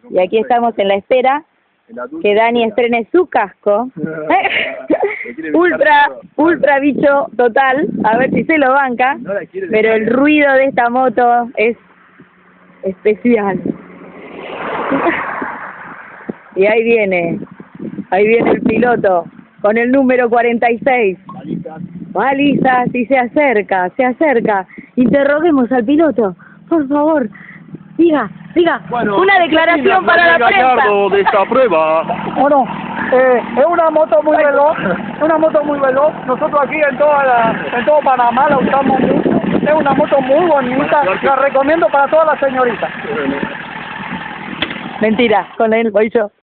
Y aquí estamos en la espera que Dani estrene su casco. ultra bicho total, a ver si se lo banca, pero el ruido de esta moto es especial. Y ahí viene el piloto con el número 46. Balizas, y se acerca. Interroguemos al piloto, por favor. Diga, bueno, una declaración para la prensa. De esta prueba. Bueno, es una moto muy veloz, nosotros aquí en todo Panamá la usamos mucho, es una moto muy bonita, la recomiendo para todas las señoritas. Mentira, con él voy yo.